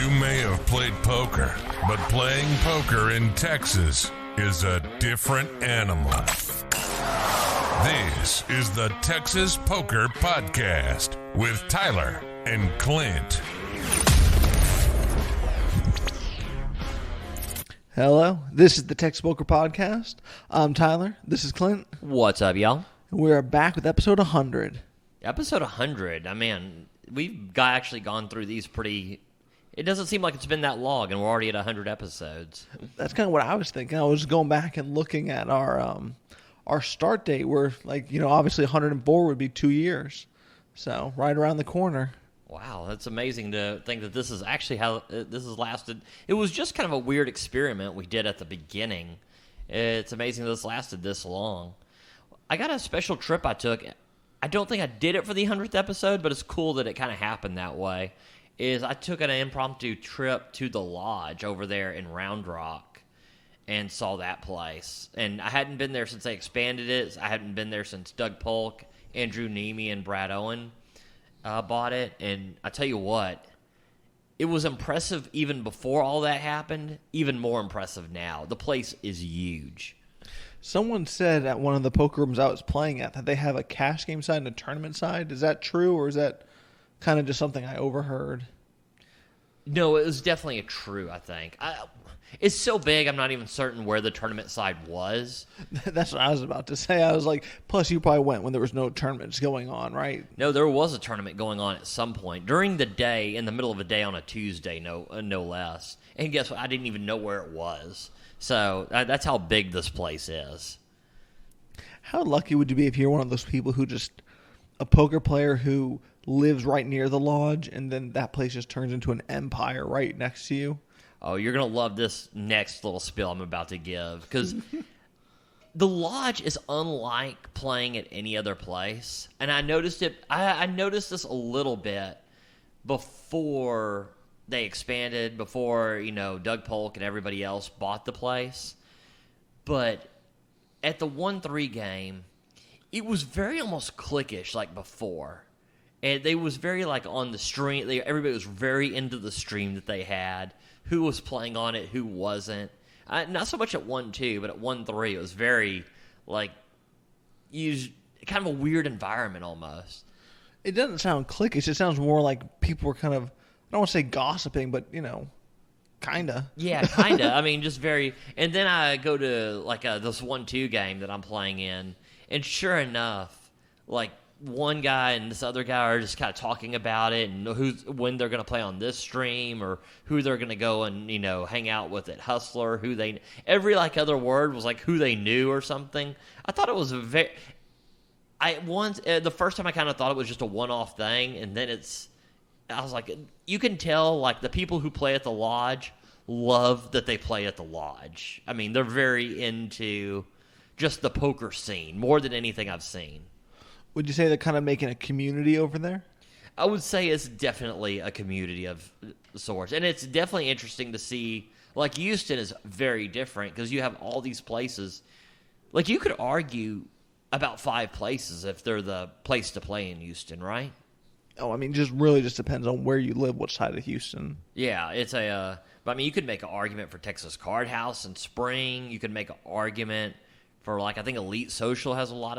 You may have played poker, but playing poker in Texas is a different animal. This is the Texas Poker Podcast with Tyler and Clint. Hello, this is the Texas Poker Podcast. I'm Tyler. This is Clint. What's up, y'all? We are back with episode 100. Episode 100. I mean, we've actually gone through these pretty... It doesn't seem like it's been that long, and we're already at 100 episodes. That's kind of what I was thinking. I was going back and looking at our start date, where, obviously 104 would be 2 years. So, right around the corner. Wow, that's amazing to think that this is actually how this has lasted. It was just kind of a weird experiment we did at the beginning. It's amazing this lasted this long. I got a special trip I took. I don't think I did it for the 100th episode, but it's cool that it kind of happened that way. I took an impromptu trip to the lodge over there in Round Rock and saw that place. And I hadn't been there since they expanded it. I hadn't been there since Doug Polk, Andrew Neeme, and Brad Owen bought it. And I tell you what, it was impressive even before all that happened, even more impressive now. The place is huge. Someone said at one of the poker rooms I was playing at that they have a cash game side and a tournament side. Is that true, or is that kind of just something I overheard? No, it was definitely true, I think. It's so big, I'm not even certain where the tournament side was. That's what I was about to say. I was like, plus you probably went when there was no tournaments going on, right? No, there was a tournament going on at some point. During the day, in the middle of a day on a Tuesday, no less. And guess what? I didn't even know where it was. So that's how big this place is. How lucky would you be if you're one of those people who just, a poker player who lives right near the lodge, and then that place just turns into an empire right next to you? Oh, you're going to love this next little spiel I'm about to give, because the lodge is unlike playing at any other place. And I noticed it. I noticed this a little bit before they expanded, before, Doug Polk and everybody else bought the place. But at the 1-3 game, it was very almost cliquish like before. And they was very on the stream. Everybody was very into the stream that they had. Who was playing on it, who wasn't. Not so much at 1-2, but at 1-3, it was very, kind of a weird environment almost. It doesn't sound cliquish. It sounds more like people were kind of, I don't want to say gossiping, but, kind of. Yeah, kind of. I mean, just very. And then I go to, this 1-2 game that I'm playing in, and sure enough, one guy and this other guy are just kind of talking about it and when they're going to play on this stream or who they're going to go and, hang out with at Hustler, every other word was who they knew or something. I thought it was the first time I kind of thought it was just a one-off thing, and then I was like, you can tell the people who play at the lodge love that they play at the lodge. I mean, they're very into just the poker scene more than anything I've seen. Would you say they're kind of making a community over there? I would say it's definitely a community of sorts. And it's definitely interesting to see, Houston is very different because you have all these places. You could argue about 5 places if they're the place to play in Houston, right? Oh, I mean, just really just depends on where you live, which side of Houston. Yeah, but you could make an argument for Texas Card House and Spring. You could make an argument for, I think Elite Social has a lot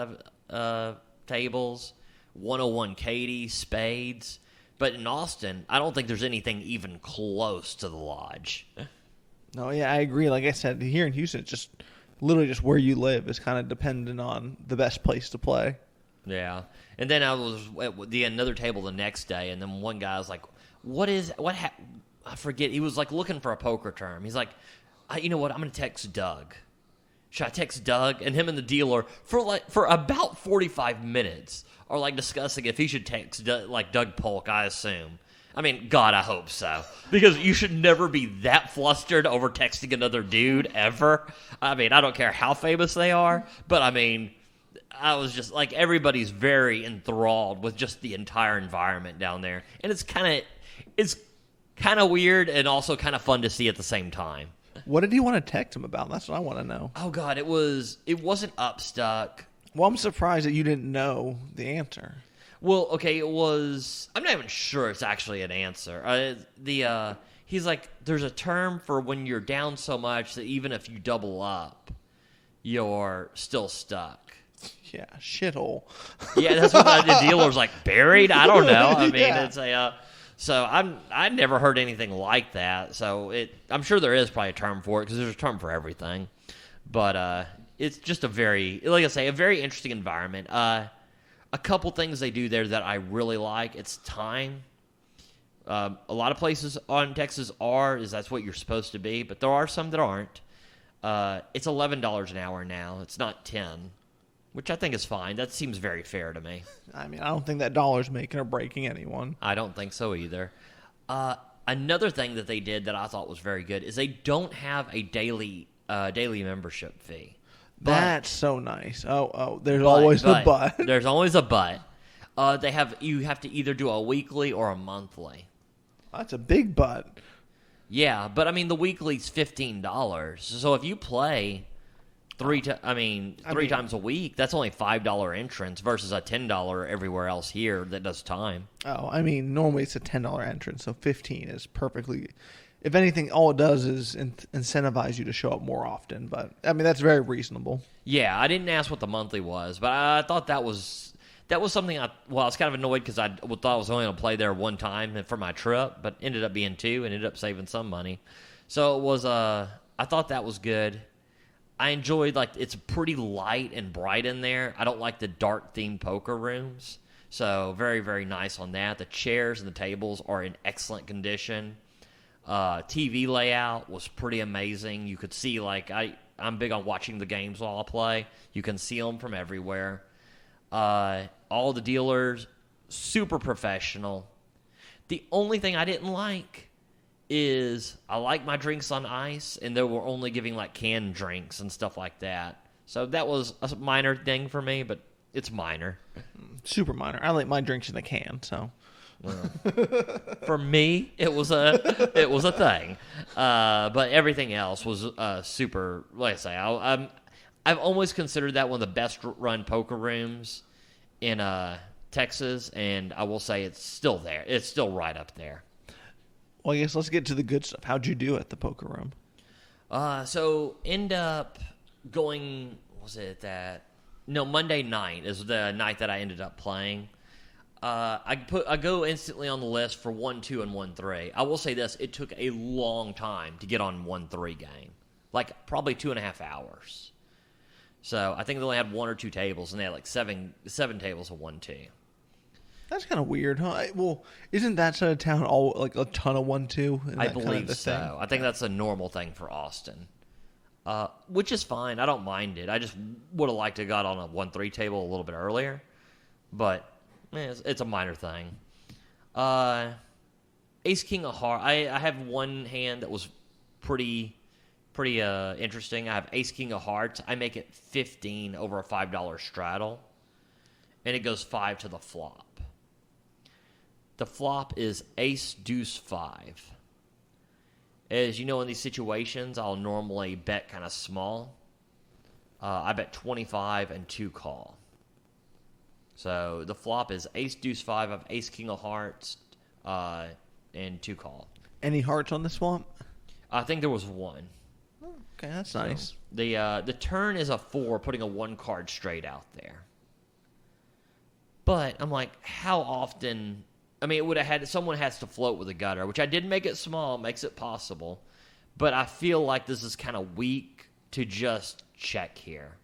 of tables, 101 Katy, Spades. But in Austin, I don't think there's anything even close to the lodge. No, yeah, I agree. Like I said, here in Houston, it's just literally just where you live is kind of dependent on the best place to play. Yeah. And then I was at another table the next day, and then one guy was like, I forget. He was looking for a poker term. He's like, you know what, I'm going to text Doug. Should I text Doug? And him and the dealer, for about 45 minutes, are discussing if he should text Doug Polk, I assume. I mean, God, I hope so. Because you should never be that flustered over texting another dude, ever. I mean, I don't care how famous they are, but I mean, I was just, everybody's very enthralled with just the entire environment down there. And it's kind of weird and also kind of fun to see at the same time. What did you want to text him about? That's what I want to know. Oh, God, it wasn't Upstuck. Well, I'm surprised that you didn't know the answer. Well, okay, it was. I'm not even sure it's actually an answer. He's like, there's a term for when you're down so much that even if you double up, you're still stuck. Yeah, shithole. Yeah, that's what the dealer's like, buried. I don't know. I mean, Yeah. it's a. So I never heard anything like that. So I'm sure there is probably a term for it because there's a term for everything. But it's just a very, like I say, a very interesting environment. A couple things they do there that I really like. It's time. A lot of places on Texas that's what you're supposed to be, but there are some that aren't. It's $11 an hour now. It's not 10, which I think is fine. That seems very fair to me. I mean, I don't think that dollar's making or breaking anyone. I don't think so either. Another thing that they did that I thought was very good is they don't have a daily membership fee. That's so nice. There's always a but. There's always a but. You have to either do a weekly or a monthly. That's a big but. Yeah, but I mean the weekly's $15. So if you play three times a week, that's only $5 entrance versus a $10 everywhere else here that does time. Oh, I mean, normally it's a $10 entrance, so 15 is perfectly. If anything, all it does is incentivize you to show up more often. But I mean, that's very reasonable. Yeah, I didn't ask what the monthly was, but I thought that was something. I was kind of annoyed because I thought I was only going to play there one time for my trip, but ended up being two, and ended up saving some money. So it was. I thought that was good. I enjoyed it's pretty light and bright in there. I don't like the dark themed poker rooms, so very very nice on that. The chairs and the tables are in excellent condition. TV layout was pretty amazing. You could see I'm big on watching the games while I play. You can see them from everywhere. All the dealers, super professional. The only thing I didn't like is I like my drinks on ice, and they were only giving canned drinks and stuff like that. So that was a minor thing for me, but it's minor. Super minor. I like my drinks in the can, so. For me, it was a thing, but everything else was super. Like I say, I've always considered that one of the best run poker rooms in Texas, and I will say it's still there. It's still right up there. Well, I guess let's get to the good stuff. How'd you do at the poker room? So end up going. Monday night is the night that I ended up playing. I go instantly on the list for 1-2 and 1-3. I will say this: it took a long time to get on 1-3 game, probably 2.5 hours. So I think they only had 1 or 2 tables, and they had seven tables of 1-2. That's kind of weird, huh? Well, isn't that side of town all a ton of 1-2? I believe so. I think that's a normal thing for Austin, which is fine. I don't mind it. I just would have liked to have got on a 1-3 table a little bit earlier, but. It's a minor thing. Ace King of Hearts. I have one hand that was pretty interesting. I have Ace King of Hearts. I make it 15 over a $5 straddle, and it goes 5 to the flop. The flop is Ace Deuce 5. As you know, in these situations, I'll normally bet kind of small. I bet 25 and 2 call. So the flop is Ace Deuce 5 of Ace King of Hearts and 2 call. Any hearts on the swamp? I think there was 1. Okay, that's nice. The turn is a 4, putting a 1 card straight out there. But I'm like, how often? I mean, it would have had someone has to float with a gutter, which I did make it small, makes it possible. But I feel like this is kind of weak to just check here.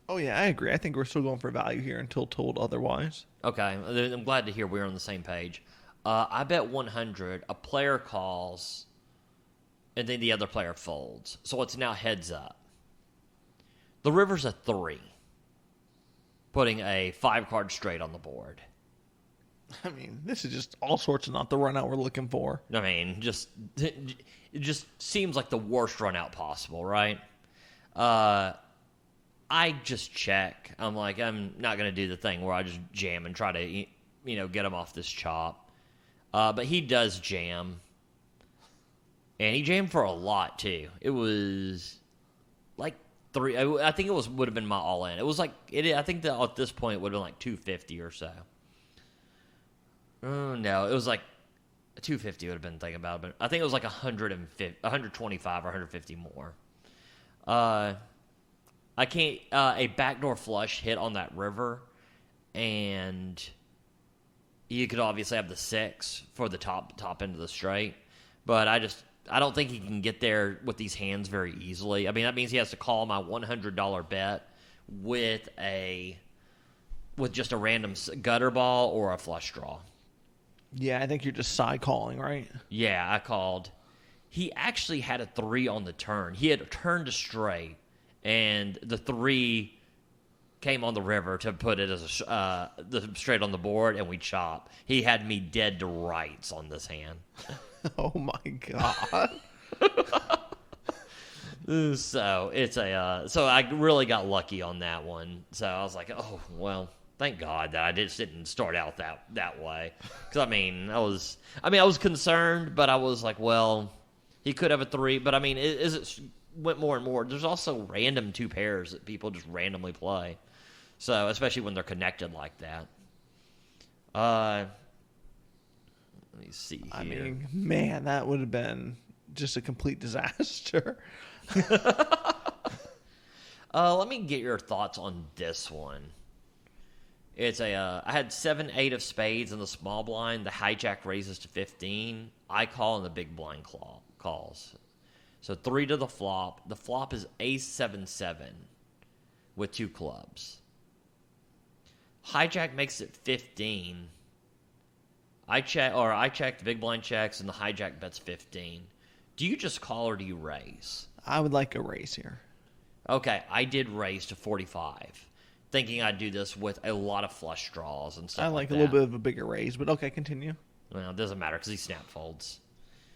Oh, yeah, I agree. I think we're still going for value here until told otherwise. Okay, I'm glad to hear we're on the same page. I bet 100, a player calls, and then the other player folds. So it's now heads up. The river's a 3, putting a 5-card straight on the board. I mean, this is just all sorts of not the run out we're looking for. I mean, it just seems like the worst run out possible, right? I just check. I'm like, I'm not going to do the thing where I just jam and try to, get him off this chop. But he does jam. And he jammed for a lot, too. It was 3. I think it would have been my all in. It was like I think that at this point it would have been like 250 or so. Oh no, it was like 250 would have been thinking about it, but I think it was like 125 or 150 more. I can't a backdoor flush hit on that river, and you could obviously have the 6 for the top end of the straight, but I don't think he can get there with these hands very easily. I mean, that means he has to call my $100 bet with just a random gutter ball or a flush draw. Yeah, I think you're just side calling, right? Yeah, I called. He actually had a 3 on the turn. He had turned to straight, and the 3 came on the river to put it as the straight on the board, and we chop. He had me dead to rights on this hand. Oh my god! So it's so I really got lucky on that one. So I was like, oh well, thank God that I didn't start out that way. Because I was concerned, but I was like, well, he could have a 3. But I mean, as it went more and more, there's also random 2 pairs that people just randomly play. So especially when they're connected like that. Let me see here. I mean, man, that would have been just a complete disaster. Let me get your thoughts on this one. It's I had 7-8 of spades in the small blind. The hijack raises to 15. I call and the big blind calls. So 3 to the flop. The flop is ace-7-7 with 2 clubs. Hijack makes it 15. I check, the big blind checks, and the hijack bets 15. Do you just call or do you raise? I would like a raise here. Okay, I did raise to 45, thinking I'd do this with a lot of flush draws and stuff. I like that. a little bit of a bigger raise, but okay, continue. Well, it doesn't matter because he snap folds.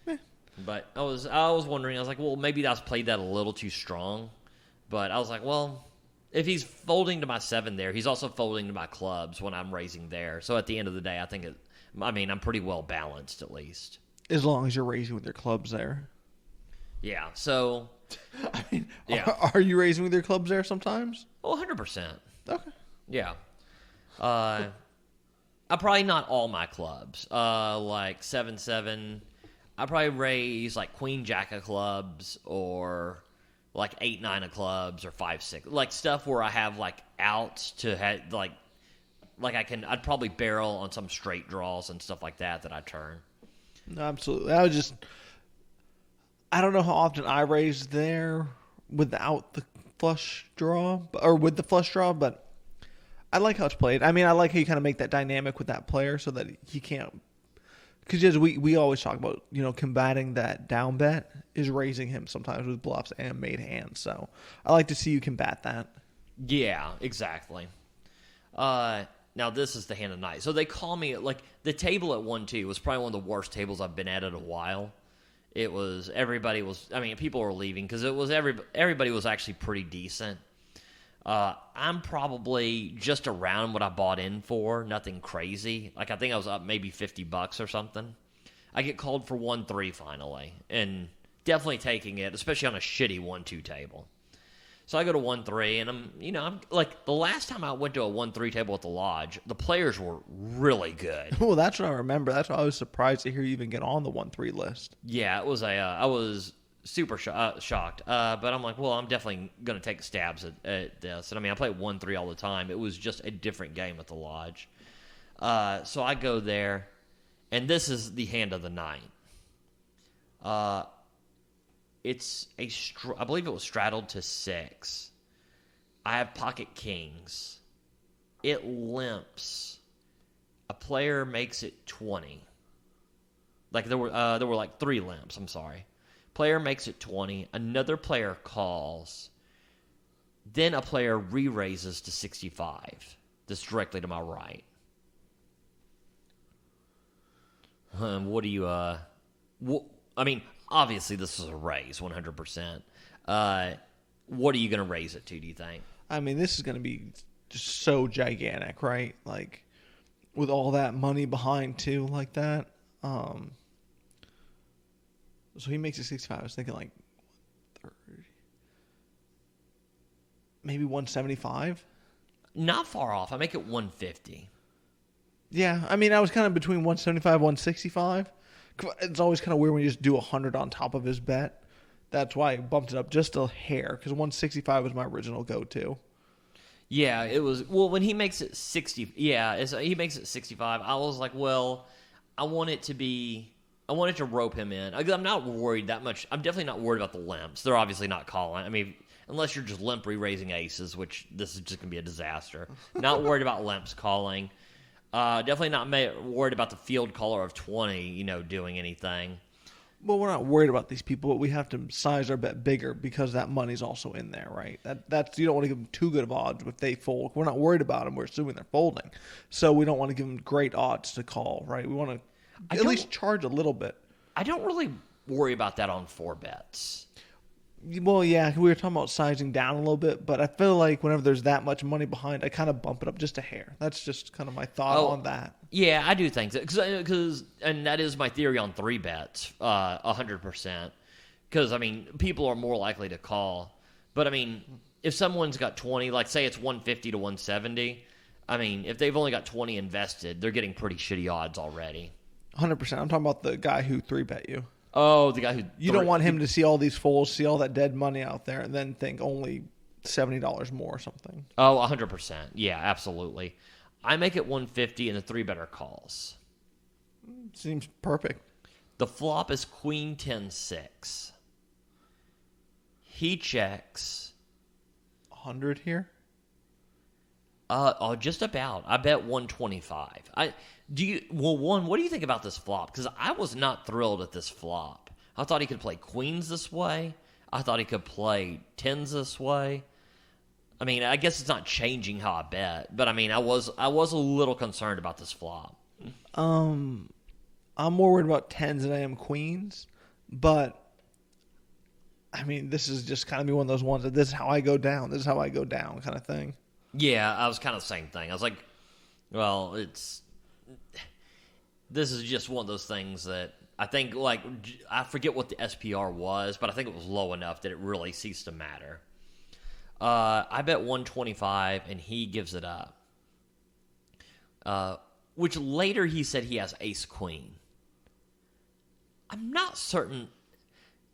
Eh. But I was wondering. I was like, well, maybe I was played that a little too strong. But I was like, well, if he's folding to my 7 there, he's also folding to my clubs when I'm raising there. So at the end of the day, I'm pretty well balanced at least. As long as you're raising with your clubs there. Yeah. So. I mean, yeah. Are you raising with your clubs there sometimes? Oh, 100%. Okay. Yeah. Probably not all my clubs. Like 7-7. I probably raise like Queen Jack of clubs or like 8-9 of clubs or 5-6. Like stuff where I have like outs to have like I'd probably barrel on some straight draws and stuff like that I turn. No, absolutely. I don't know how often I raise there without the flush draw, or with the flush draw, but I like how it's played. I mean, I like how you kind of make that dynamic with that player so that he can't. Because we always talk about, combating that down bet is raising him sometimes with bluffs and made hands. So I like to see you combat that. Yeah, exactly. Now this is the hand of night. So they call me, like, the table at 1-2 was probably one of the worst tables I've been at in a while. It was, people were leaving because it was everybody was actually pretty decent. I'm probably just around what I bought in for, nothing crazy. Like, I think I was up maybe $50 or something. I get called for 1-3 finally, and definitely taking it, especially on a shitty 1-2 table. So I go to 1-3, and I'm like, the last time I went to a 1-3 table at the lodge, the players were really good. Well, that's what I remember. That's why I was surprised to hear you even get on the 1-3 list. Yeah, it was I was super shocked. But I'm like, well, I'm definitely going to take stabs at this. And I play 1-3 all the time. It was just a different game at the lodge. So I go there, and this is the hand of the night. It's I believe it was straddled to 6. I have pocket kings. It limps. A player makes it 20. Like there were like 3 limps. I'm sorry. Player makes it 20. Another player calls. Then a player re-raises to 65. This directly to my right. What do you obviously this is a raise, 100%. What are you going to raise it to, do you think? This is going to be just so gigantic, right? Like, with all that money behind, too, like that. So he makes it 65. I was thinking, like, 30. maybe 175. Not far off. I make it 150. Yeah, I mean, I was kind of between 175, 165. It's always kind of weird when you just do 100 on top of his bet. That's why I bumped it up just a hair, because 165 was my original go-to. Yeah, it was. Well, when he makes it 60, he makes it 65. I was like, well, I want it to rope him in. I'm not worried that much. I'm definitely not worried about the limps. They're obviously not calling. I mean, unless you're just limp re-raising aces, which this is just going to be a disaster. Not worried about limps calling. Definitely not worried about the field caller of 20, doing anything. Well, we're not worried about these people, but we have to size our bet bigger because that money's also in there, right? That's you don't want to give them too good of odds if they fold. We're not worried about them. We're assuming they're folding. So we don't want to give them great odds to call, right? We want to at least charge a little bit. I don't really worry about that on 4 bets. Well, yeah, we were talking about sizing down a little bit, but I feel like whenever there's that much money behind, I kind of bump it up just a hair. That's just kind of my thought on that. Yeah, I do think that because and that is my theory on 3 bets, 100%. Because I mean, people are more likely to call, but I mean, if someone's got 20, like say it's 150 to 170, I mean, if they've only got 20 invested, they're getting pretty shitty odds already. 100%. I'm talking about the guy who 3-bet you. Oh, the guy who... You don't want him to see all these folds, see all that dead money out there, and then think only $70 more or something. Oh, 100%. Yeah, absolutely. I make it 150 and the 3-better calls. Seems perfect. The flop is Queen 10-6. He checks. 100 here? Just about. I bet 125. What do you think about this flop? Because I was not thrilled at this flop. I thought he could play queens this way. I thought he could play 10s this way. I mean, I guess it's not changing how I bet, but I mean, I was a little concerned about this flop. I'm more worried about 10s than I am queens, but I mean, this is just kind of be one of those ones that this is how I go down. This is how I go down kind of thing. Yeah, I was kind of the same thing. I was like, well, this is just one of those things that I think, like, I forget what the SPR was, but I think it was low enough that it really ceased to matter. I bet 125, and he gives it up. Which later he said he has ace-queen. I'm not certain.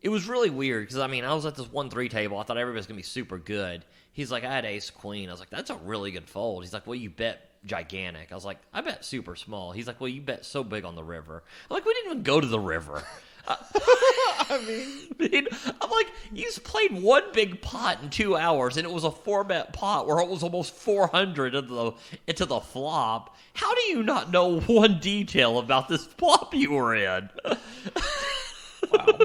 It was really weird, because, I mean, I was at this 1-3 table. I thought everybody was going to be super good. He's like, I had ace-queen. I was like, that's a really good fold. He's like, well, you bet gigantic. I was like, I bet super small. He's like, well, you bet so big on the river. I'm like, we didn't even go to the river. I mean, I'm like, you played one big pot in 2 hours, and it was a 4-bet pot where it was almost 400 into the flop. How do you not know one detail about this flop you were in? Wow.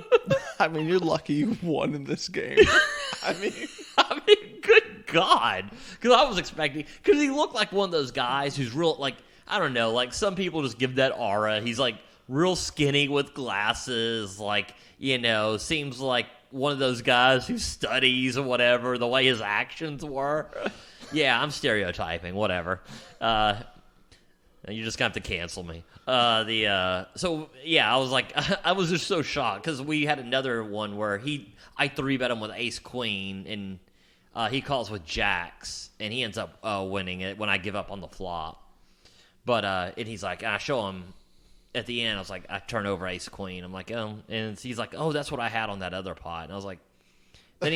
I mean, you're lucky you won in this game. I mean, good God. Because I was expecting, because he looked like one of those guys who's real, like, I don't know, like some people just give that aura. He's like real skinny with glasses, like, seems like one of those guys who studies or whatever, the way his actions were. Yeah, I'm stereotyping, whatever. You're just going to have to cancel me. So, yeah, I was like, I was just so shocked because we had another one where I 3-bet him with ace-queen, and he calls with jacks, and he ends up winning it when I give up on the flop. But, and he's like, I show him at the end, I was like, I turn over ace-queen. I'm like, oh, and he's like, oh, that's what I had on that other pot. And I was like, then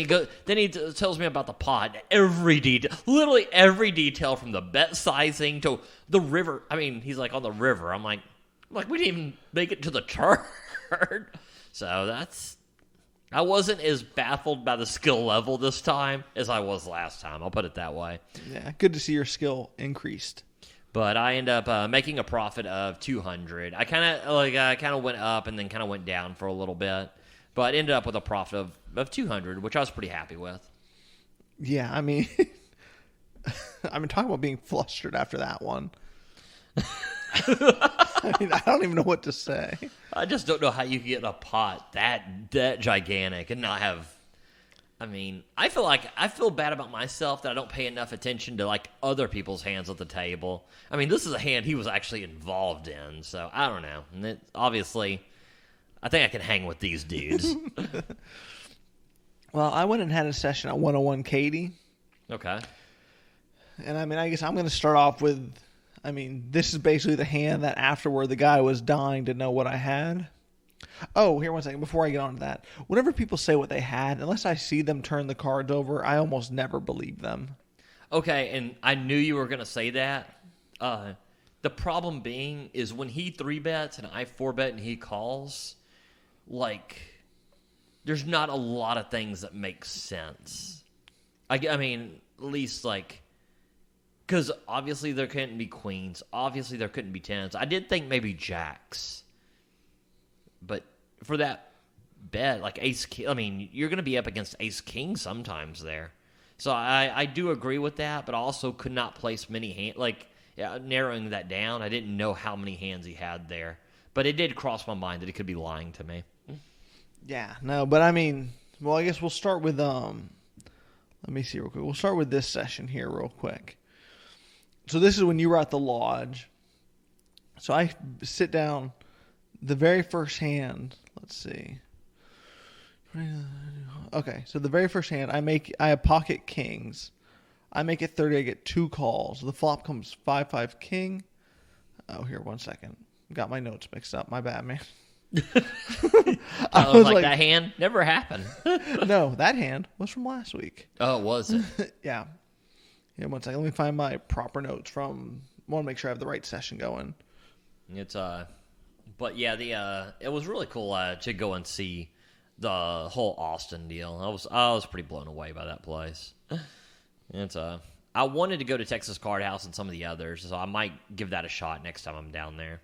he tells me about the pot, every detail, literally every detail from the bet sizing to the river. I mean, he's like on the river. I'm like, we didn't even make it to the turn. So I wasn't as baffled by the skill level this time as I was last time. I'll put it that way. Yeah, good to see your skill increased. But I end up making a profit of 200. I kind of went up and then kind of went down for a little bit. But ended up with a profit of 200, which I was pretty happy with. Yeah, I mean, I've been talking about being flustered after that one. I mean, I don't even know what to say. I just don't know how you can get a pot that gigantic and not have. I mean, I feel bad about myself that I don't pay enough attention to like other people's hands at the table. I mean, this is a hand he was actually involved in, so I don't know. And obviously, I think I can hang with these dudes. Well, I went and had a session at 101 Katie, Okay. And I mean, I guess I'm going to start off with, I mean, this is basically the hand that afterward the guy was dying to know what I had. Oh, here, one second. Before I get on to that, whenever people say what they had, unless I see them turn the cards over, I almost never believe them. Okay, and I knew you were going to say that. The problem being is when he 3-bets and I 4-bet and he calls, like, there's not a lot of things that make sense. I mean, at least, like, because obviously there couldn't be queens. Obviously there couldn't be tens. I did think maybe jacks. But for that bet, like ace king, I mean, you're going to be up against ace king sometimes there. So I do agree with that, but I also could not place many hands. Like, narrowing that down, I didn't know how many hands he had there. But it did cross my mind that he could be lying to me. Yeah, no, but I mean, well, I guess we'll start with, let me see real quick. We'll start with this session here real quick. So this is when you were at the lodge. So I sit down, the very first hand, let's see. Okay, so the very first hand, I have pocket kings. I make it 30, I get 2 calls. The flop comes 5-5 king. Oh, here, one second. Got my notes mixed up. My bad, man. I was like, that hand never happened. No, that hand was from last week. Oh, was it? Yeah. Yeah, one second. Let me find my proper notes from, I want to make sure I have the right session going. It's, but yeah, it was really cool to go and see the whole Austin deal. I was pretty blown away by that place. It's I wanted to go to Texas Card House and some of the others, so I might give that a shot next time I'm down there.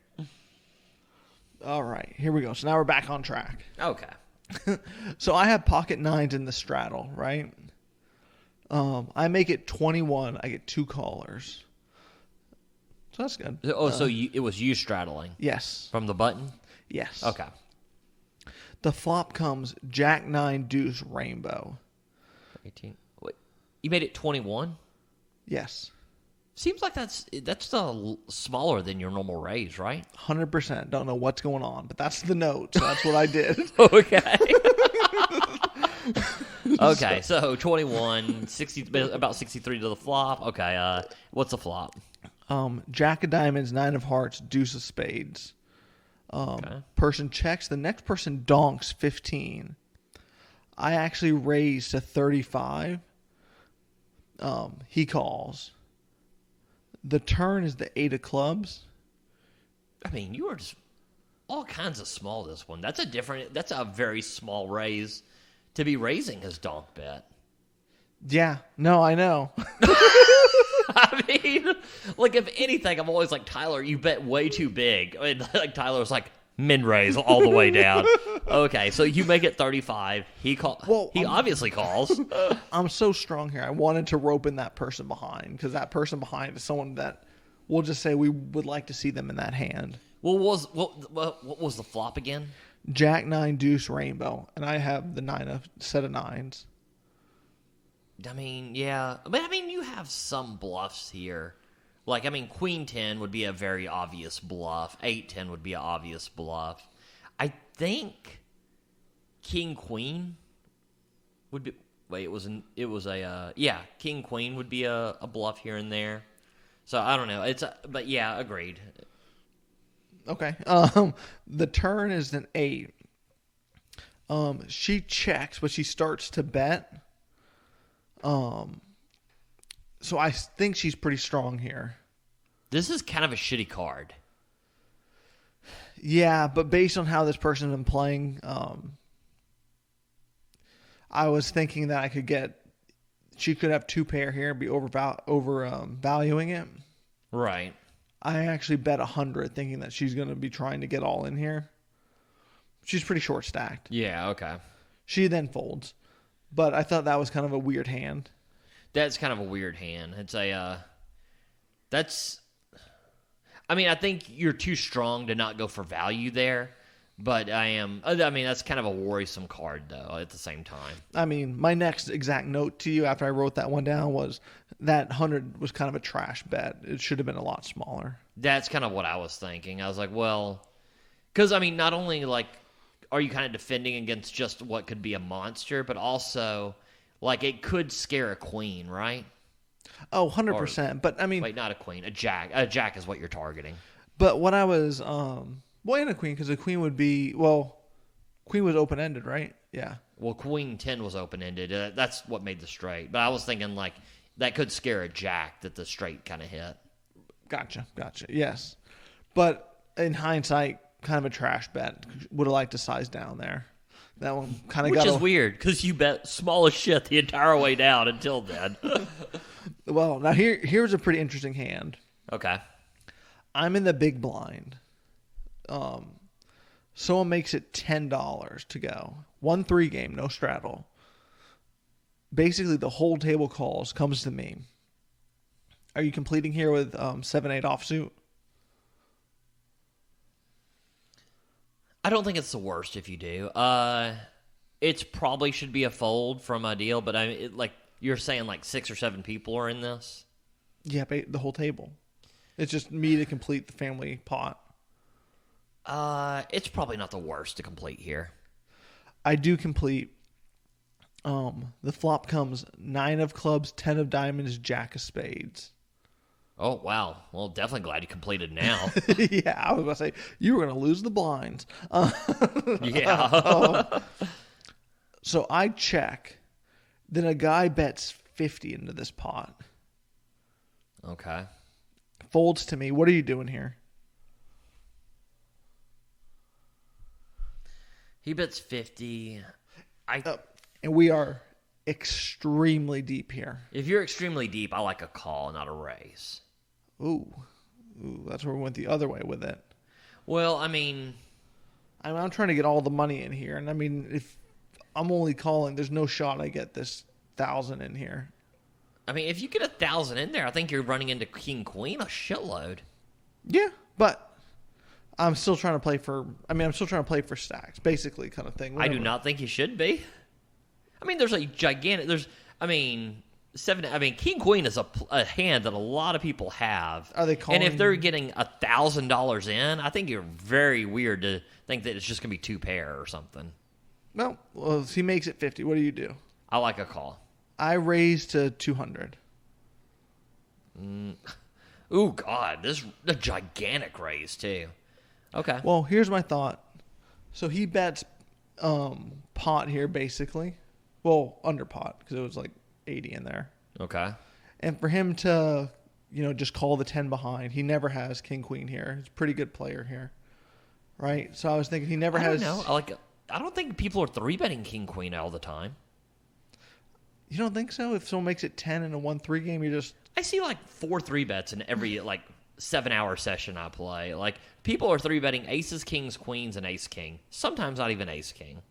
All right, here we go. So now we're back on track. Okay. So I have pocket nines in the straddle, right? I make it 21. I get 2 callers. So that's good. Oh, so it was you straddling? Yes. From the button? Yes. Okay. The flop comes Jack 9 deuce rainbow. 18. Wait, you made it 21? Yes. Seems like that's smaller than your normal raise, right? 100%. Don't know what's going on, but that's the note. So that's what I did. Okay. Okay, so 21, 60, about 63 to the flop. Okay, what's the flop? Jack of diamonds, 9 of hearts, deuce of spades. Okay. Person checks. The next person donks 15. I actually raise to 35. He calls. The turn is the 8 of clubs. I mean, you are just all kinds of small this one. That's a very small raise to be raising his donk bet. Yeah, no, I know. I mean, like, if anything, I'm always like, Tyler, you bet way too big. I mean, like, Tyler's like, min raise all the way down. Okay, so you make it 35. He obviously calls. I'm so strong here. I wanted to rope in that person behind, because that person behind is someone that we'll just say we would like to see them in that hand. What was the flop again? Jack 9 deuce rainbow, and I have the set of nines. I mean, yeah. But, I mean, you have some bluffs here. Like, I mean, Queen 10 would be a very obvious bluff. 8-10 would be an obvious bluff. I think King Queen would be... Wait, King Queen would be a bluff here and there. So, I don't know. But, yeah, agreed. Okay. The turn is an 8. She checks, but she starts to bet. So I think she's pretty strong here. This is kind of a shitty card. Yeah, but based on how this person's been playing, I was thinking that she could have 2 pair here and be valuing it. Right. I actually bet 100 thinking that she's going to be trying to get all in here. She's pretty short stacked. Yeah, okay. She then folds. But I thought that was kind of a weird hand. That's kind of a weird hand. It's I mean, I think you're too strong to not go for value there. But that's kind of a worrisome card, though, at the same time. I mean, my next exact note to you after I wrote that one down was that 100 was kind of a trash bet. It should have been a lot smaller. That's kind of what I was thinking. I was like, well, because, I mean, not only, like, are you kind of defending against just what could be a monster, but also, Like, it could scare a queen, right? Oh, 100%. But I mean, Wait, not a queen. A jack. A jack is what you're targeting. but what I was, and a queen, because a queen would be, well, queen was open ended, right? Yeah. Well, queen 10 was open-ended. That's what made the straight. But I was thinking, like, that could scare a jack that the straight kind of hit. Gotcha. Yes. But in hindsight, kind of a trash bet. Would have liked to size down there. That one kind of Which got is weird, because you bet small as shit the entire way down until then. Well, now here's a pretty interesting hand. Okay. I'm in the big blind. Someone makes it $10 to go. 1-3 game, no straddle. Basically, the whole table calls, comes to me. Are you completing here with 7-8 offsuit? I don't think it's the worst if you do. It's probably should be a fold from a deal, but like you're saying, like 6 or 7 people are in this. Yeah, the whole table. It's just me to complete the family pot. It's probably not the worst to complete here. I do complete. The flop comes 9 of clubs, 10 of diamonds, jack of spades. Oh, wow. Well, definitely glad you completed now. Yeah, I was going to say, you were going to lose the blinds. Yeah. So I check. Then a guy bets 50 into this pot. Okay. Folds to me. What are you doing here? He bets 50. And we are extremely deep here. If you're extremely deep, I like a call, not a raise. Ooh, that's where we went the other way with it. Well, I mean, I'm trying to get all the money in here. And I mean, if I'm only calling, there's no shot I get this 1,000 in here. I mean, if you get 1,000 in there, I think you're running into king queen a shitload. Yeah, but I'm still trying to play for. I'm still trying to play for stacks, basically, kind of thing. Whatever. I do not think you should be. I mean, there's a gigantic. King queen is a hand that a lot of people have. Are they calling? And if they're getting $1,000 in, I think you're very weird to think that it's just gonna be 2 pair or something. Well, if he makes it 50, what do you do? I like a call. I raise to 200. Ooh, God, this is a gigantic raise too. Okay. Well, here's my thought. So he bets pot here, basically. Well, under pot, because it was like 80 in there. Okay. And for him to, just call the 10 behind, he never has king queen here. He's a pretty good player here, right? So I was thinking he never has. I don't know. I don't think people are 3-betting king queen all the time. You don't think so? If someone makes it 10 in a 1-3 game, you just. I see like 4 3-bets in every 7-hour session I play. Like, people are 3-betting aces, kings, queens, and ace king. Sometimes not even ace king.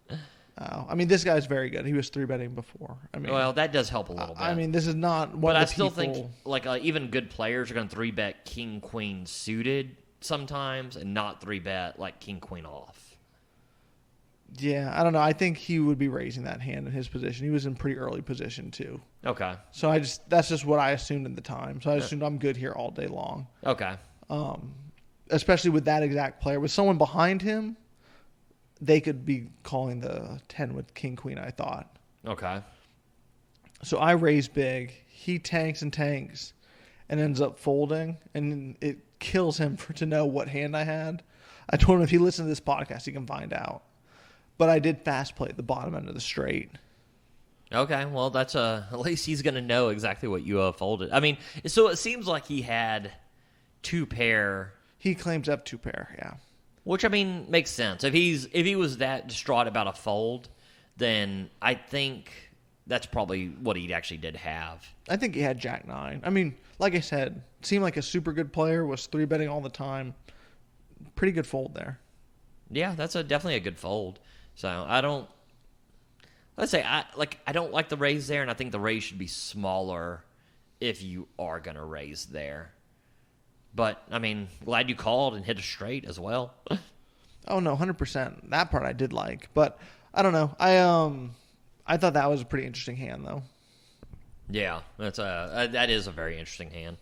Oh, this guy's very good. He was 3-betting before. Well, that does help a little bit. This is not one. But of I the still people... think even good players are going to 3-bet king queen suited sometimes, and not 3-bet king queen off. Yeah, I don't know. I think he would be raising that hand in his position. He was in pretty early position too. Okay. So that's just what I assumed at the time. So I assumed I'm good here all day long. Okay. Especially with that exact player. With someone behind him, they could be calling the 10 with king queen, I thought. Okay. So I raise big. He tanks and ends up folding, and it kills him to know what hand I had. I told him if he listens to this podcast, he can find out. But I did fast play at the bottom end of the straight. Okay, well, that's at least he's going to know exactly what you folded. I mean, so it seems like he had 2 pair. He claims to have 2 pair, yeah. Which, makes sense. If he was that distraught about a fold, then I think that's probably what he actually did have. I think he had jack 9. Like I said, seemed like a super good player, was 3-betting all the time. Pretty good fold there. Yeah, that's definitely a good fold. So I don't like the raise there, and I think the raise should be smaller if you are going to raise there. But, glad you called and hit a straight as well. Oh, no, 100%. That part I did like. But, I don't know. I thought that was a pretty interesting hand, though. Yeah, that is a very interesting hand.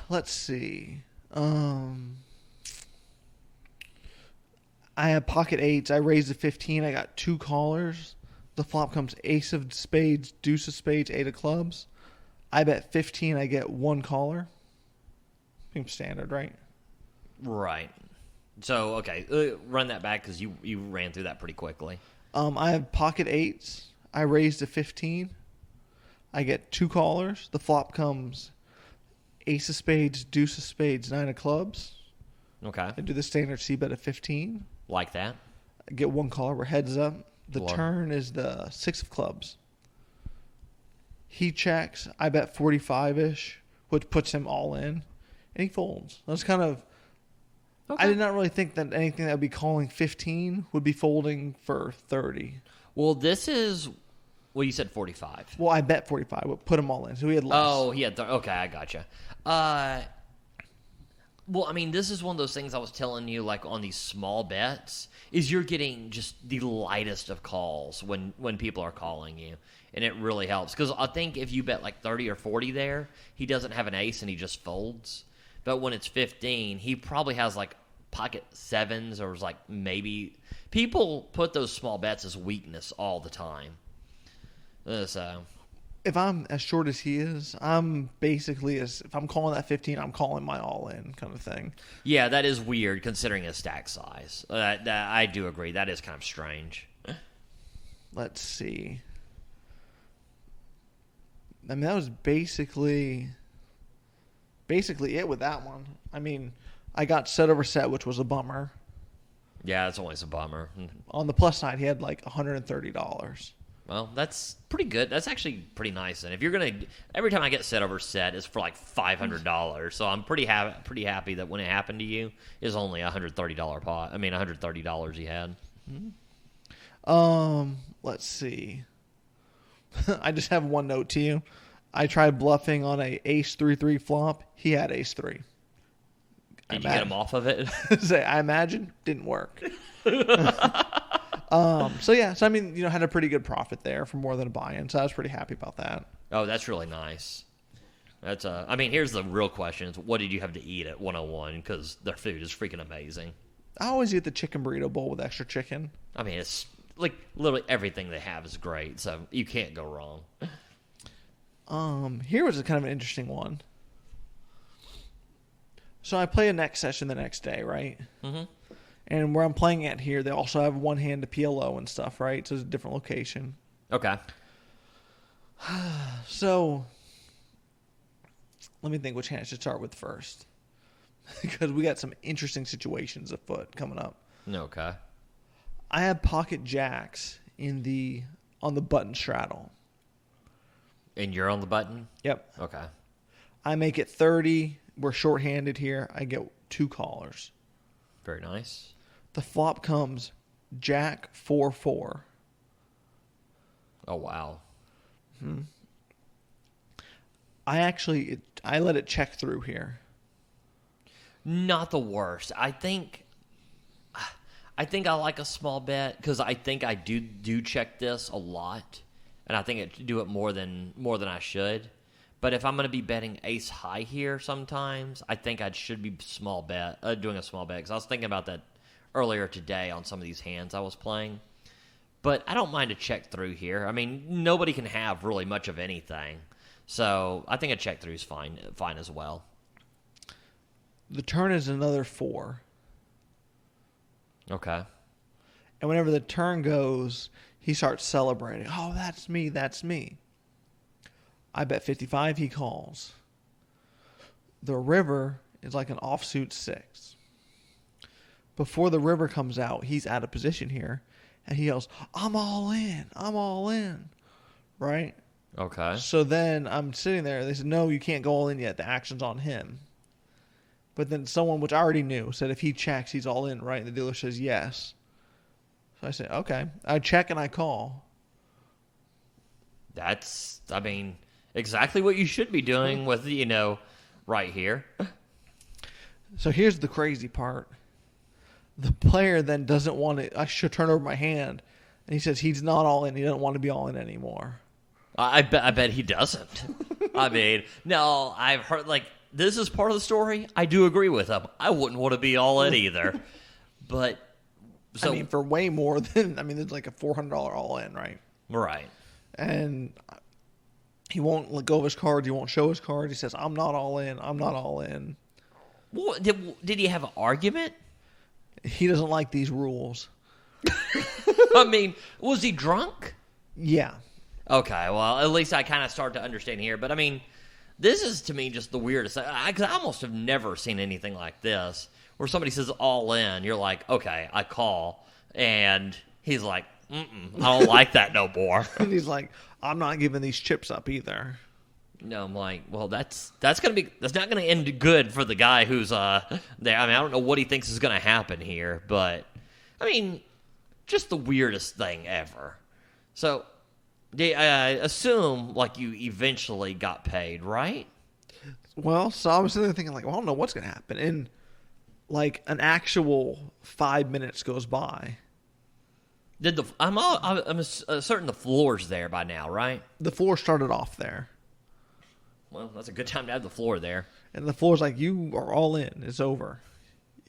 Let's see. I have pocket 8s. I raised to 15. I got 2 callers. The flop comes ace of spades, deuce of spades, 8 of clubs. I bet 15. I get 1 caller. Seems standard, right? Right. So, okay, run that back because you ran through that pretty quickly. I have pocket 8s. I raise to 15. I get 2 callers. The flop comes ace of spades, deuce of spades, 9 of clubs. Okay. I do the standard c-bet at 15. Like that. I get 1 caller. We're heads up. The Lord. turn is the 6 of clubs. He checks. I bet 45-ish, which puts him all in. And he folds. That's kind of... Okay. I did not really think that anything that would be calling 15 would be folding for 30. Well, this is... Well, you said 45. Well, I bet 45. But put him all in. So he had less. Oh, he had... Okay, I gotcha. Well, I mean, this is one of those things I was telling you, like, on these small bets, is you're getting just the lightest of calls when people are calling you, and it really helps. Because I think if you bet, like, 30 or 40 there, he doesn't have an ace and he just folds. But when it's 15, he probably has, like, pocket 7s or, like, maybe... People put those small bets as weakness all the time. So... If I'm as short as he is, I'm basically if I'm calling that 15, I'm calling my all in kind of thing. Yeah, that is weird considering his stack size. I do agree. That is kind of strange. Let's see. I mean, that was basically it with that one. I mean, I got set over set, which was a bummer. Yeah, it's always a bummer. On the plus side, he had like $130. Well, that's pretty good. That's actually pretty nice. And if you're every time I get set over set, it's for like $500. So I'm pretty happy that when it happened to you, it was only $130 pot. I mean, $130 he had. Let's see. I just have one note to you. I tried bluffing on a ace 3-3 flop. He had ace 3. Did you get him off of it? I imagine didn't work. So I mean, had a pretty good profit there for more than a buy-in. So I was pretty happy about that. Oh, that's really nice. That's I mean, here's the real question: is what did you have to eat at 101? Because their food is freaking amazing. I always eat the chicken burrito bowl with extra chicken. I mean, it's like literally everything they have is great, so you can't go wrong. Here was a kind of an interesting one. So I play a next session the next day, right? Mm-hmm. And where I'm playing at here, they also have one hand to PLO and stuff, right? So it's a different location. Okay. So let me think which hand I should start with first. Because we got some interesting situations afoot coming up. Okay. I have pocket jacks on the button straddle. And you're on the button? Yep. Okay. I make it 30. We're shorthanded here. I get 2 callers. Very nice. The flop comes jack 4-4. Oh, wow. I let it check through here. Not the worst. I think I like a small bet because I think I do check this a lot, and I think I do it more than I should. But if I'm going to be betting ace high here sometimes, I think I should be doing a small bet because I was thinking about that earlier today on some of these hands I was playing. But I don't mind a check through here. I mean, nobody can have really much of anything. So I think a check through is fine as well. The turn is another 4. Okay. And whenever the turn goes, he starts celebrating. Oh, that's me, that's me. I bet 55, he calls. The river is like an offsuit 6. Before the river comes out, he's out of position here. And he yells, I'm all in. I'm all in. Right? Okay. So then I'm sitting there. They said, no, you can't go all in yet. The action's on him. But then someone, which I already knew, said if he checks, he's all in, right? And the dealer says yes. So I say, okay. I check and I call. That's, I mean, exactly what you should be doing with, right here. So here's the crazy part. The player then doesn't want to, I should turn over my hand. And he says he's not all in. He doesn't want to be all in anymore. I bet he doesn't. I mean, no, I've heard, this is part of the story. I do agree with him. I wouldn't want to be all in either. But, so. I mean, for way more than, it's like a $400 all in, right? Right. And he won't let go of his cards. He won't show his cards. He says, I'm not all in. I'm not all in. Well, did he have an argument? He doesn't like these rules. I mean, was he drunk? Yeah. Okay, well, at least I kind of start to understand here. But, I mean, this is, to me, just the weirdest. Because I almost have never seen anything like this, where somebody says all in. You're like, okay, I call. And he's like, I don't like that no more. And he's like, I'm not giving these chips up either. No, I'm like, well, that's not gonna end good for the guy who's there. I mean, I don't know what he thinks is gonna happen here, but I mean, just the weirdest thing ever. So, I assume like you eventually got paid, right? Well, so I was sitting there thinking, like, well, I don't know what's gonna happen, and like an actual 5 minutes goes by. I'm certain the floor's there by now, right? The floor started off there. Well, that's a good time to have the floor there. And the floor's like, you are all in. It's over.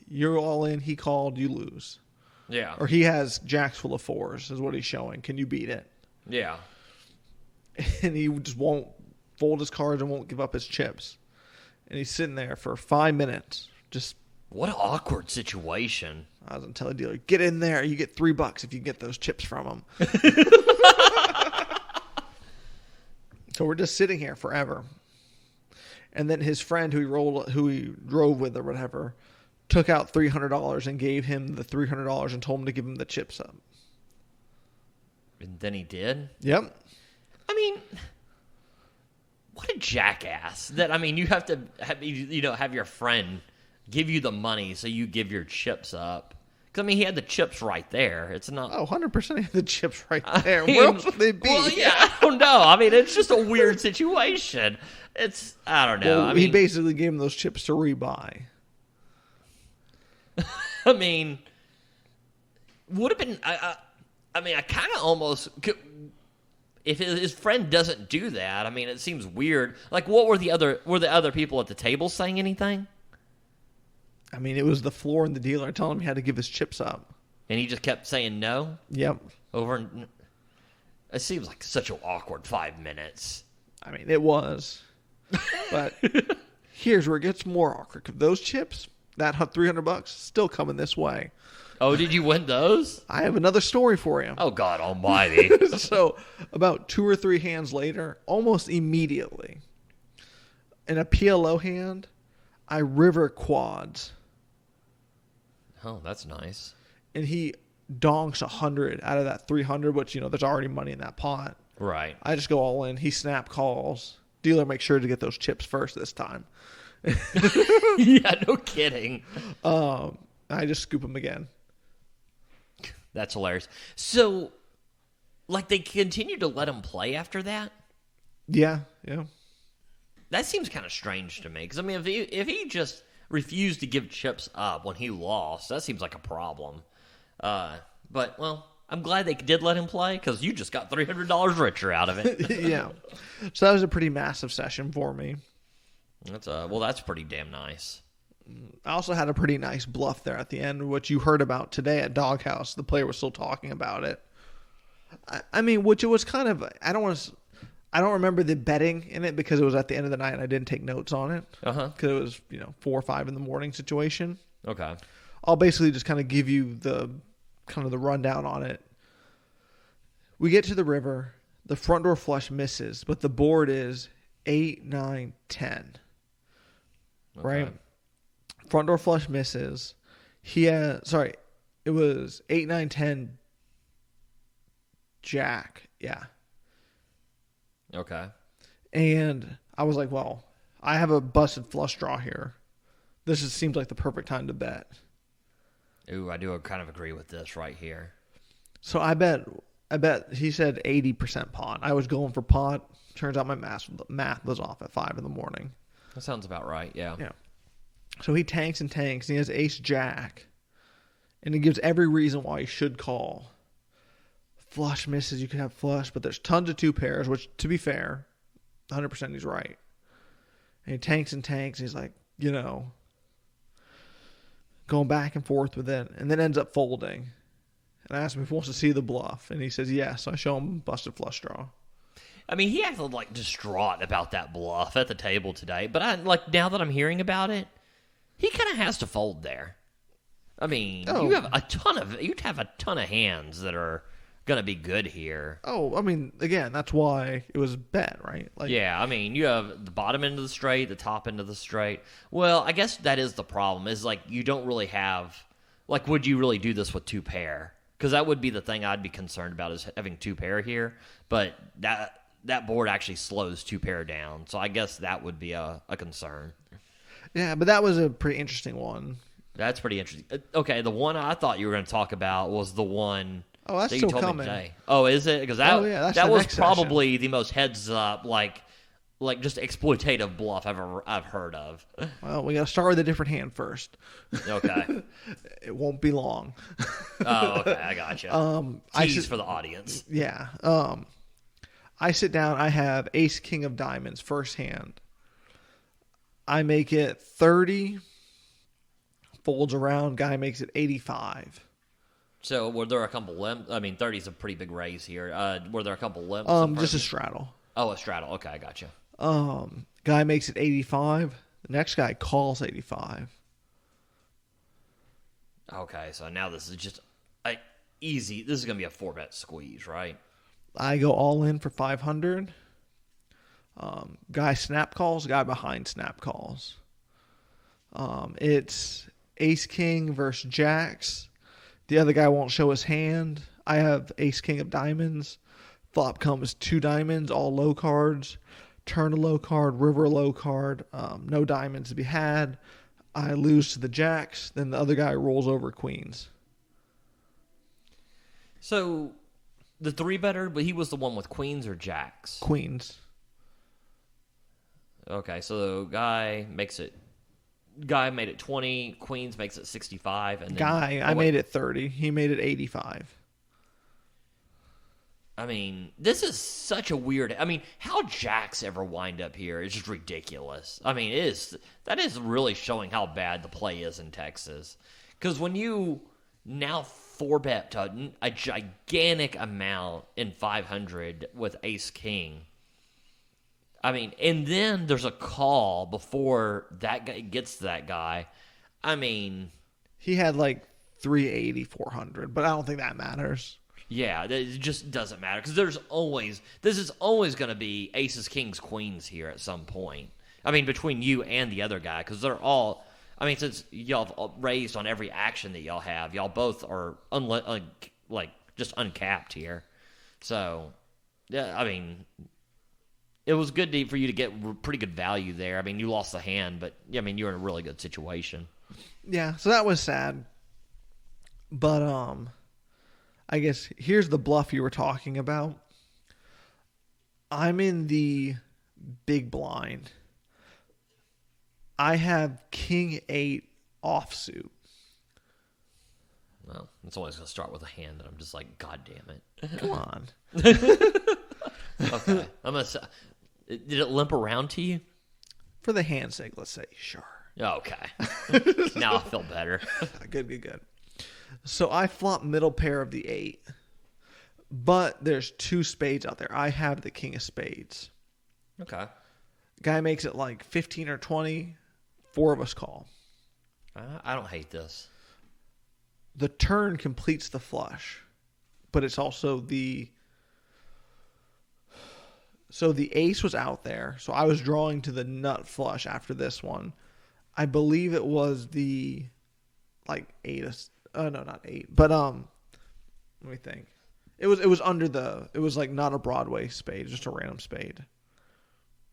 You're all in. He called. You lose. Yeah. Or he has jacks full of fours is what he's showing. Can you beat it? Yeah. And he just won't fold his cards and won't give up his chips. And he's sitting there for 5 minutes. Just. What an awkward situation. I was going to tell the dealer, get in there. You get $3 if you get those chips from him. So we're just sitting here forever. And then his friend who he drove with or whatever, took out $300 and gave him the $300 and told him to give him the chips up. And then he did? Yep. I mean, what a jackass. You have to have your friend give you the money so you give your chips up. Because, he had the chips right there. It's not... Oh, 100% he had the chips right there. Where else would they be? Well, yeah, I don't know. It's just a weird situation. I don't know. Well, he basically gave him those chips to rebuy. Would have been... I kind of almost... If his friend doesn't do that, it seems weird. Like, what were the other people at the table saying anything? It was the floor and the dealer telling him he had to give his chips up. And he just kept saying no? Yep. Over and... It seems like such an awkward 5 minutes. It was. But here's where it gets more awkward. Those chips, that $300, still coming this way. Oh, did you win those? I have another story for you. Oh, God almighty. So about 2 or 3 hands later, almost immediately, in a PLO hand, I river quads. Oh, that's nice. And he donks 100 out of that 300, which, there's already money in that pot. Right. I just go all in. He snap calls. Dealer makes sure to get those chips first this time. Yeah, no kidding. I just scoop them again. That's hilarious. So, they continue to let him play after that? Yeah. That seems kind of strange to me. Because, if he just refused to give chips up when he lost, that seems like a problem. But, well, I'm glad they did let him play, because you just got $300 richer out of it. Yeah. So that was a pretty massive session for me. That's pretty damn nice. I also had a pretty nice bluff there at the end, which you heard about today at Doghouse. The player was still talking about it. Which it was kind of, I don't remember the betting in it because it was at the end of the night and I didn't take notes on it. Uh-huh. Because it was, 4 or 5 in the morning situation. Okay. I'll basically just kind of give you the rundown on it. We get to the river. The front door flush misses, but the board is 8, 9, 10. Okay. Right? Front door flush misses. It was 8, 9, 10, jack. Yeah. Okay. And I was like, well, I have a busted flush draw here. This seems like the perfect time to bet. Ooh, I do kind of agree with this right here. So I bet he said 80% pot. I was going for pot. Turns out my math was off at 5 in the morning. That sounds about right, yeah. Yeah. So he tanks and tanks, and he has ace jack. And he gives every reason why he should call. Flush misses, you could have flush, but there's tons of 2 pairs, which, to be fair, 100% he's right. And he tanks and tanks, and he's like, going back and forth with it, and then ends up folding. And I ask him if he wants to see the bluff. And he says yes. So I show him busted flush draw. I mean, he acted like distraught about that bluff at the table today. But now that I'm hearing about it, he kind of has to fold there. I mean, you'd have a ton of hands that are going to be good here. Oh, I mean, again, that's why it was bet, right? Yeah, I mean, you have the bottom end of the straight, the top end of the straight. Well, I guess that is the problem, is you don't really have, would you really do this with 2 pair? Because that would be the thing I'd be concerned about, is having 2 pair here. But that board actually slows 2 pair down. So I guess that would be a concern. Yeah, but that was a pretty interesting one. That's pretty interesting. Okay, the one I thought you were going to talk about was the one that's that you still told coming. me today. Oh, is it? Because that was probably the most heads up, just exploitative bluff I've heard of. Well, we got to start with a different hand first. Okay. It won't be long. Oh, okay, I gotcha. Tease for the audience. Yeah. I sit down. I have ace king of diamonds first hand. I make it 30. Folds around. Guy makes it 85. So were there a couple limps? I mean, 30 is a pretty big raise here. Were there a couple limps? Just a straddle. Oh, a straddle. Okay, I gotcha. Guy makes it 85. The next guy calls 85. Okay, so now this is just easy. This is going to be a 4-bet squeeze, right? I go all in for 500. Guy snap calls. Guy behind snap calls. It's ace king versus jacks. The other guy won't show his hand. I have ace king of diamonds. Flop comes 2 diamonds, all low cards. Turn a low card, river a low card. No diamonds to be had. I lose to the jacks. Then the other guy rolls over queens. So the 3-better, but he was the one with queens or jacks? Queens. Okay, so Guy made it 20, Queens makes it 65, and then I made it 30. He made it 85. I mean, this is such a weird. I mean, how jacks ever wind up here is just ridiculous. I mean, that is really showing how bad the play is in Texas. Because when you now 4-bet to a gigantic amount in 500 with ace king. I mean, and then there's a call before that guy gets to that guy. I mean, he had 380, 400, but I don't think that matters. Yeah, it just doesn't matter because this is always going to be aces, kings, queens here at some point. I mean, between you and the other guy, because they're all. I mean, since y'all have raised on every action that y'all have, y'all both are just uncapped here. So, yeah, I mean. It was good for you to get pretty good value there. I mean, you lost the hand, but I mean, you're in a really good situation. Yeah, so that was sad. But I guess here's the bluff you were talking about. I'm in the big blind. I have king 8 offsuit. Well, it's always going to start with a hand, and I'm just like, God damn it. Come on. Okay. Did it limp around to you? For the hand's sake, let's say, sure. Okay. Now I feel better. Good. So I flop middle pair of the 8. But there's 2 spades out there. I have the king of spades. Okay. Guy makes it 15 or 20. 4 of us call. I don't hate this. The turn completes the flush. But it's also the... So the ace was out there. So I was drawing to the nut flush after this one. I believe it was the 8. No, not 8. But let me think. It was under the. It was not a Broadway spade, just a random spade.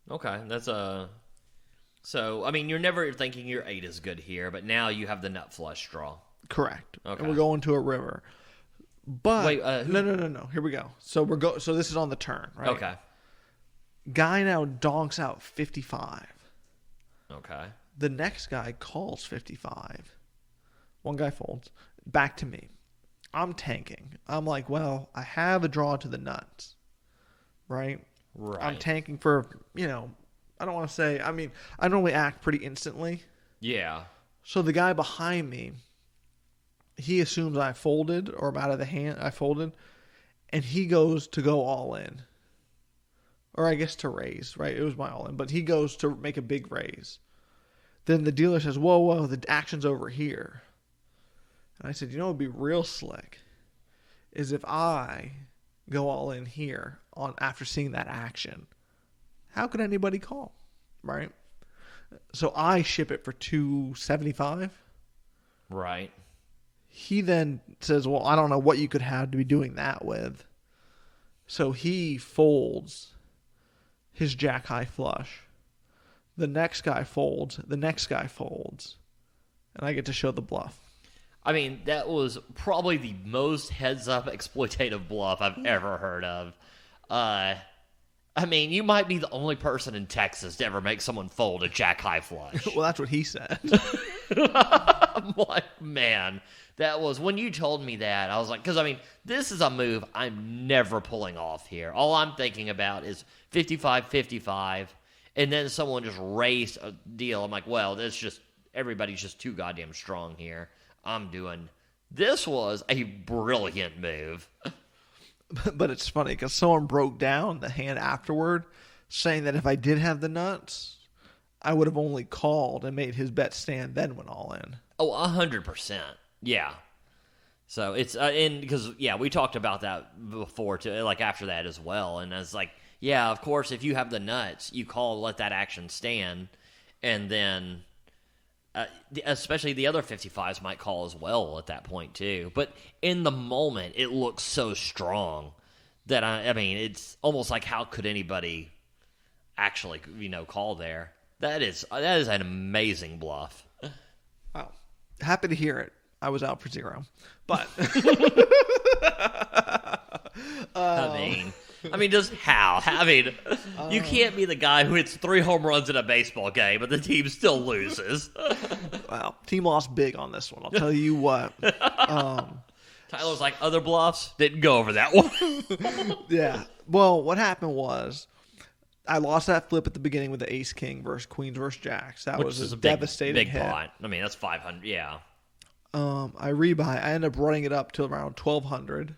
Okay, that's a. So I mean, you're never thinking your 8 is good here, but now you have the nut flush draw. Correct. Okay. And we're going to a river. But wait, no. Here we go. So So this is on the turn, right? Okay. Guy now donks out 55. Okay. The next guy calls 55. One guy folds. Back to me. I'm tanking. I'm like, well, I have a draw to the nuts. Right? Right. I'm tanking for, I don't want to say, I normally act pretty instantly. Yeah. So the guy behind me he assumes I folded or I'm out of the hand. I folded, and he goes to go all in, or I guess to raise. Right, it was my all in, but he goes to make a big raise. Then the dealer says, "Whoa, the action's over here." And I said, "You know, what would be real slick is if I go all in here on after seeing that action. How could anybody call, right?" So I ship it for $275. Right. He then says, "Well, I don't know what you could have to be doing that with." So he folds his jack high flush. The next guy folds. The next guy folds. And I get to show the bluff. I mean, that was probably the most heads-up exploitative bluff I've ever heard of. I mean, you might be the only person in Texas to ever make someone fold a jack high flush. Well, that's what he said. I'm like, man, that was, when you told me that, I was like, because, I mean, this is a move I'm never pulling off here. All I'm thinking about is 55-55, and then someone just raised a deal. I'm like, well, that's just, everybody's just too goddamn strong here. This was a brilliant move. But it's funny because someone broke down the hand afterward, saying that if I did have the nuts, I would have only called and made his bet stand, then went all in. Oh, 100%. Yeah. So it's and because we talked about that before too, like after that as well, and I was like, yeah, of course, if you have the nuts, you call, let that action stand, and then especially the other 55s might call as well at that point too. But in the moment, it looks so strong that I mean, it's almost like how could anybody actually call there? That is an amazing bluff. Wow, happy to hear it. I was out for 0, but I mean, just how? I mean, you can't be the guy who hits 3 home runs in a baseball game, but the team still loses. Wow, team lost big on this one. I'll tell you what. Tyler's like, other bluffs didn't go over that one. Yeah. Well, what happened was I lost that flip at the beginning with the ace king versus queens versus jacks. That was a devastating big hit. pot. I mean, that's 500. Yeah. I rebuy. I end up running it up to around 1,200.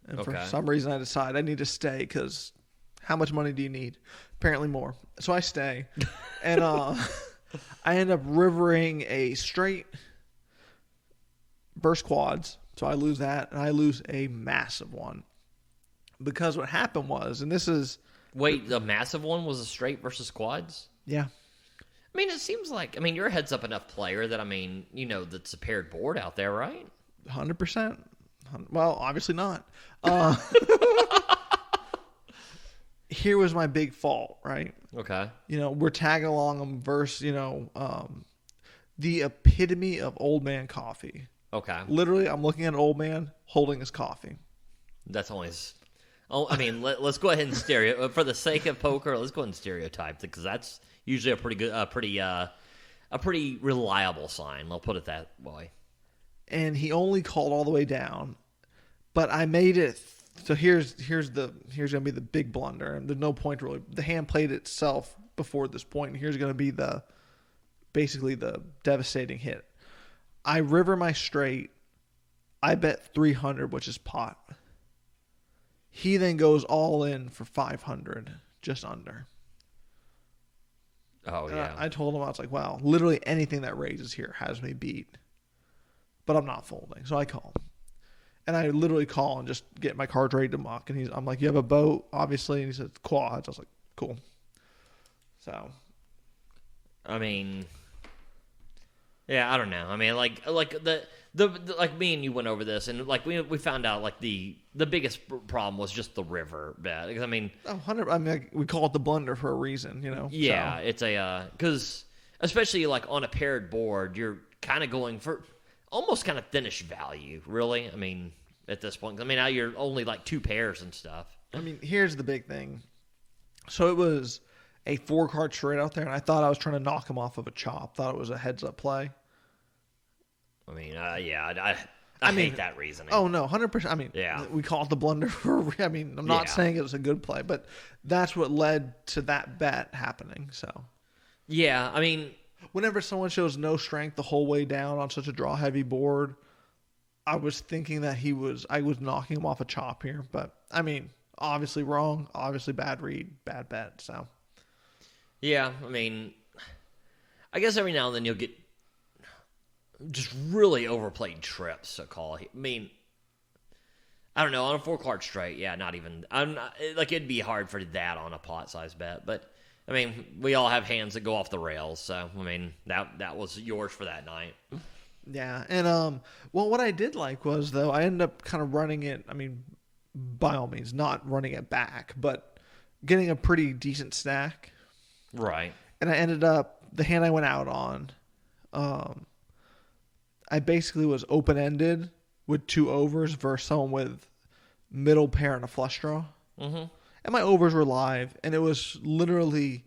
And for some reason, I decide I need to stay because how much money do you need? Apparently more. So I stay. And I end up rivering a straight versus quads. So I lose that, and I lose a massive one. Because what happened was, and this is... Wait, the massive one was a straight versus quads? Yeah. I mean, it seems like... I mean, you're a heads-up enough player that, I mean, that's a paired board out there, right? 100%. Well, obviously not. Here was my big fault, right? Okay. We're tagging along them versus, the epitome of old man coffee. Okay. Literally, I'm looking at an old man holding his coffee. That's always... Oh, I mean, let's go ahead and for the sake of poker, let's go ahead and stereotype because that's usually a pretty good, a pretty reliable sign. I'll put it that way. And he only called all the way down, but I made it. So here's gonna be the big blunder, and there's no point really. The hand played itself before this point, and here's gonna be basically the devastating hit. I river my straight. I bet 300, which is pot. He then goes all in for 500, just under. Oh, yeah. I told him, I was like, wow, literally anything that raises here has me beat. But I'm not folding, so I call him. And I literally call and just get my cards ready to muck. And I'm like, you have a boat, obviously? And he said, quads. I was like, cool. So. I mean, yeah, I don't know. I mean, like me and you went over this, and like we found out like the biggest problem was just the river bet. I mean, 100. I mean, we call it the blunder for a reason, Yeah, so. It's a because especially like on a paired board, you're kind of going for almost kind of thinnish value, really. I mean, at this point, I mean now you're only like 2 pairs and stuff. I mean, here's the big thing. So it was a 4-card straight out there, and I thought I was trying to knock him off of a chop. Thought it was a heads-up play. I mean, yeah, I hate that reasoning. Oh, no, 100%. I mean, yeah. We call it the blunder I mean, I'm not saying it was a good play, but that's what led to that bet happening, so. Yeah, I mean, Whenever someone shows no strength the whole way down on such a draw-heavy board, I was thinking that I was knocking him off a chop here. But, I mean, obviously wrong. Obviously bad read, bad bet, so. Yeah, I mean, I guess every now and then you'll get just really overplayed trips to call. I mean, I don't know, on a 4-card straight, yeah, not even. It'd be hard for that on a pot-sized bet, but I mean, we all have hands that go off the rails, so I mean, that was yours for that night. Yeah, and well, what I did like was though I ended up kind of running it. I mean, by all means, not running it back, but getting a pretty decent stack. Right. And I ended up the hand I went out on. I basically was open ended with 2 overs versus someone with middle pair and a flush draw. Mm-hmm. And my overs were live, and it was literally,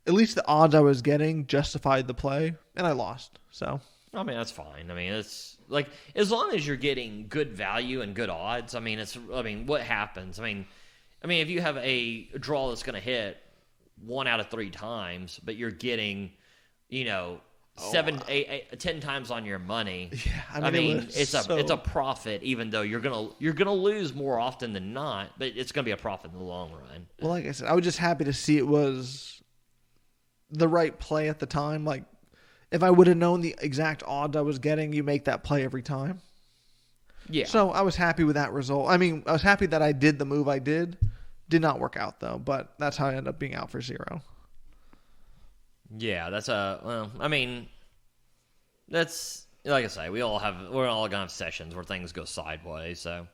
at least the odds I was getting justified the play, and I lost. So, I mean, that's fine. I mean, it's like, as long as you're getting good value and good odds, I mean, what happens? I mean, if you have a draw that's going to hit 1 out of 3 times, but you're getting, 10 times on your money. Yeah, I mean it's a profit, even though you're gonna lose more often than not, but it's gonna be a profit in the long run. Well, like I said, I was just happy to see it was the right play at the time. Like, if I would have known the exact odds I was getting, you make that play every time. Yeah. So I was happy with that result. I mean, I was happy that I did the move I did. Did not work out though, but that's how I ended up being out for 0. Yeah, that's like I say, we're all gonna have sessions where things go sideways. So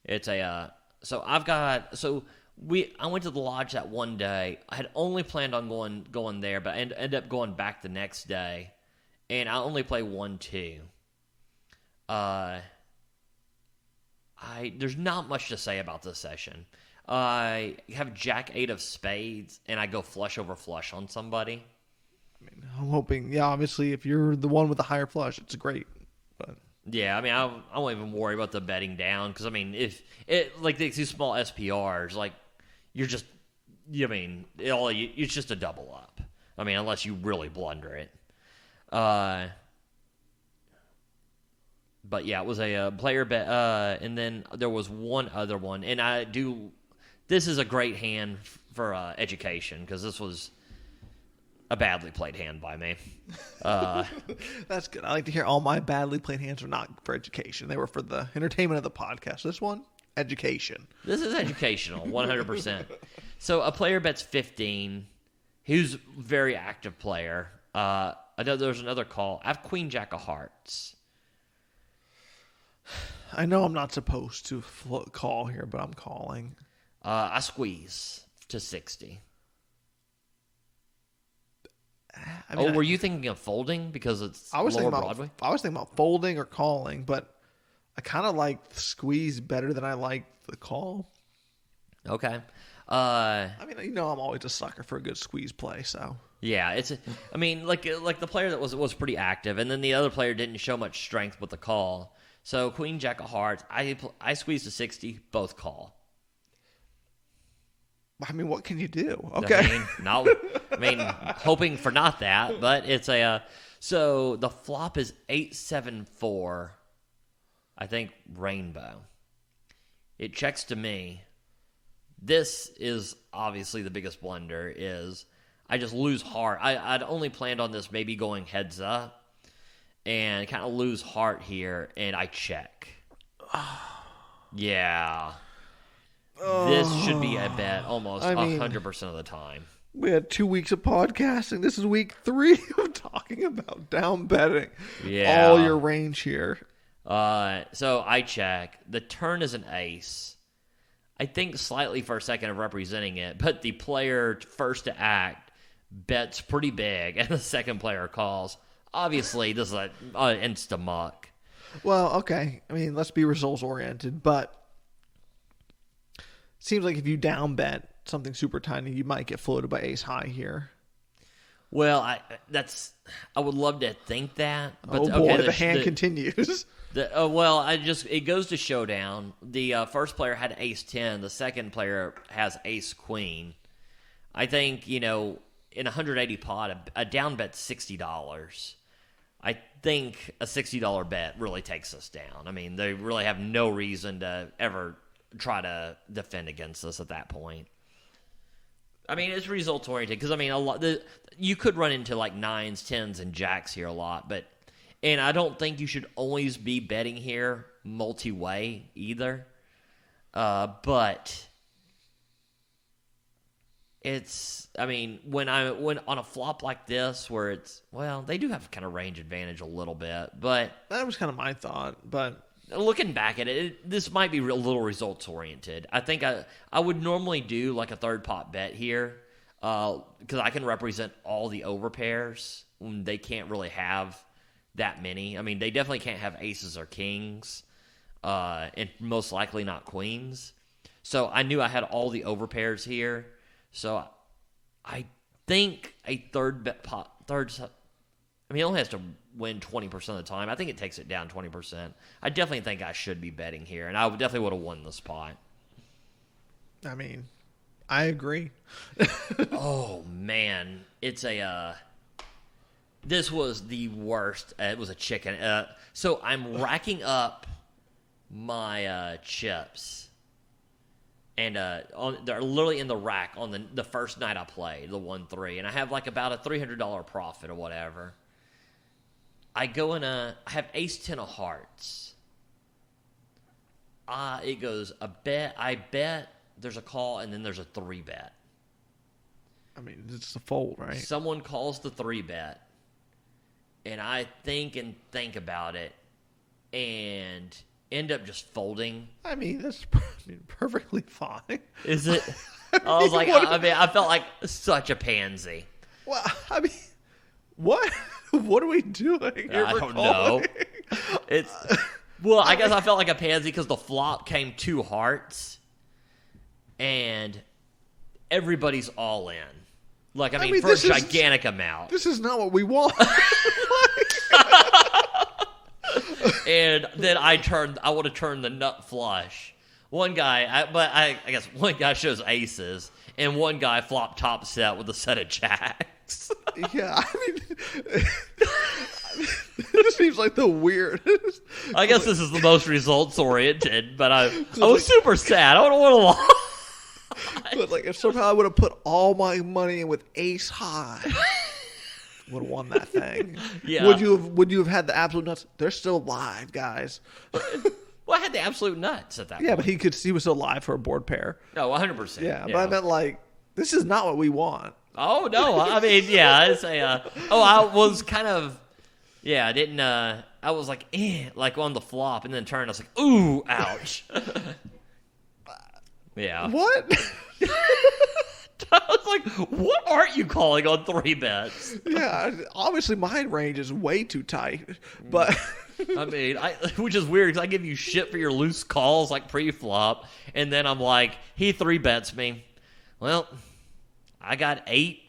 it's I went to the lodge that one day. I had only planned on going there, but I ended up going back the next day, and I only play 1-2. There's not much to say about this session. I have Jack 8 of spades, and I go flush over flush on somebody. I mean, I'm hoping, yeah, obviously, if you're the one with the higher flush, it's great. But yeah, I mean, I won't even worry about the betting down, because I mean, if it like these small SPRs, like you're just, it's just a double up. I mean, unless you really blunder it. But yeah, it was a player bet, and then there was one other one, and this is a great hand for education, because this was a badly played hand by me. that's good. I like to hear all my badly played hands are not for education. They were for the entertainment of the podcast. This one, education. This is educational, 100%. So a player bets 15. He's a very active player. I know there's another call. I have Queen Jack of Hearts. I know I'm not supposed to call here, but I'm calling. I squeeze to 60. I mean, were you thinking of folding because it's I was lower thinking Broadway? I was thinking about folding or calling, but I kind of like the squeeze better than I like the call. Okay. I mean, I'm always a sucker for a good squeeze play, so. Yeah, like the player that was pretty active, and then the other player didn't show much strength with the call. So Queen Jack of Hearts, I squeezed to 60, both call. I mean, what can you do? Okay. Hoping for not that, but it's so the flop is 8-7-4, I think, rainbow. It checks to me. This is obviously the biggest blunder, is I just lose heart. I'd only planned on this maybe going heads up, and kind of lose heart here, and I check. Yeah. This should be a bet almost 100% of the time. We had 2 weeks of podcasting. This is week 3 of talking about down betting. Yeah. All your range here. So I check. The turn is an ace. I think slightly for a second of representing it, but the player first to act bets pretty big, and the second player calls. Obviously, this is an insta-muck. Well, okay. I mean, let's be results-oriented, but seems like if you down bet something super tiny, you might get floated by ace high here. Well, I would love to think that. But the hand continues. It goes to showdown. The first player had ace 10. The second player has ace queen. I think, in 180 pot, a down bet's $60. I think a $60 bet really takes us down. I mean, they really have no reason to ever try to defend against us at that point. I mean, it's results oriented because I mean, you could run into like 9s, 10s, and jacks here a lot, and I don't think you should always be betting here multi-way either. But it's, I mean, when on a flop like this where it's, well, they do have kind of range advantage a little bit, but that was kind of my thought. But looking back at it, this might be a little results oriented. I think I would normally do like a third pot bet here because I can represent all the overpairs when they can't really have that many. I mean, they definitely can't have aces or kings, and most likely not queens. So I knew I had all the overpairs here. So I think a third bet pot, I mean, he only has to win 20% of the time. I think it takes it down 20%. I definitely think I should be betting here, and I definitely would have won the spot. I mean, I agree. Oh, man. It's this was the worst. It was a chicken. So I'm racking up my chips. And they're literally in the rack on the first night I played, the 1-3. And I have like about a $300 profit or whatever. I go in I have ace-10 of hearts. It goes I bet, there's a call, and then there's a 3-bet. I mean, it's a fold, right? Someone calls the 3-bet. And I think about it. And end up just folding. I mean, that's perfectly fine. Is it? I was like, I felt like such a pansy. Well, I mean, what? What are we doing here? I don't know. I guess I felt like a pansy because the flop came 2 hearts, and everybody's all in. Like, I mean for a gigantic amount. This is not what we want. And then I would have turned the nut flush. One guy, I guess one guy shows aces, and one guy flopped top set with a set of jacks. Yeah, I mean, this seems like the weirdest. I guess this is the most results oriented, but I was super sad. I don't want to lie. But like, if somehow I would have put all my money in with ace high, would have won that thing. Yeah. Would you have had the absolute nuts? They're still live, guys. Well, I had the absolute nuts at that point. Yeah, but he was still live for a board pair. No, 100%. Yeah, but I meant like, this is not what we want. Oh, no. I mean, yeah, I was kind of, I didn't, I was like, like on the flop, and then turned, I was like, ooh, ouch. Yeah. What? I was like, what aren't you calling on 3-bets? Yeah, obviously my range is way too tight, but... I mean, which is weird because I give you shit for your loose calls like pre-flop, and then I'm like, he 3-bets me. Well, I got 8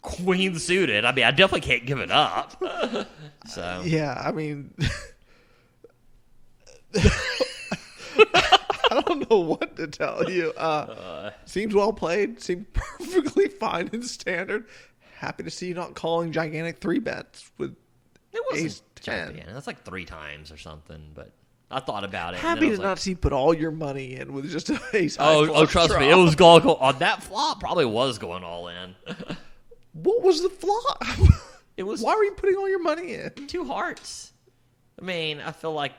queen suited. I mean, I definitely can't give it up. So yeah, I mean, I don't know what to tell you. Seems well played. Seemed perfectly fine in standard. Happy to see you not calling gigantic 3-bets with ace 10. That's like 3 times or something, but I thought about it. Happy to not see you put all your money in with just an ace high. Oh, trust me, it was going on that flop. Probably was going all in. What was the flop? It was. Why were you putting all your money in? 2 hearts. I mean, I feel like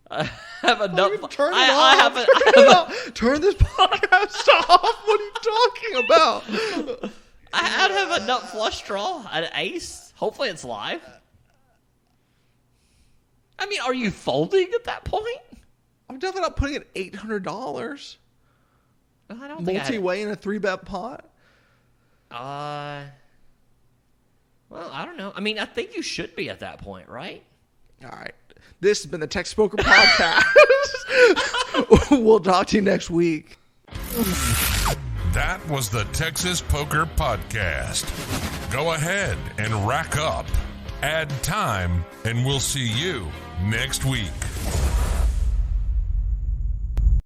I have enough. Turn it off. Turn this podcast off. What are you talking about? I'd have a nut flush draw, an ace. Hopefully, it's live. I mean, are you folding at that point? I'm definitely not putting in $800. I don't think multi-way in a 3-bet pot. Well, I don't know. I mean, I think you should be at that point, right? All right. This has been the Texas Poker Podcast. We'll talk to you next week. That was the Texas Poker Podcast. Go ahead and rack up, add time, and we'll see you next week.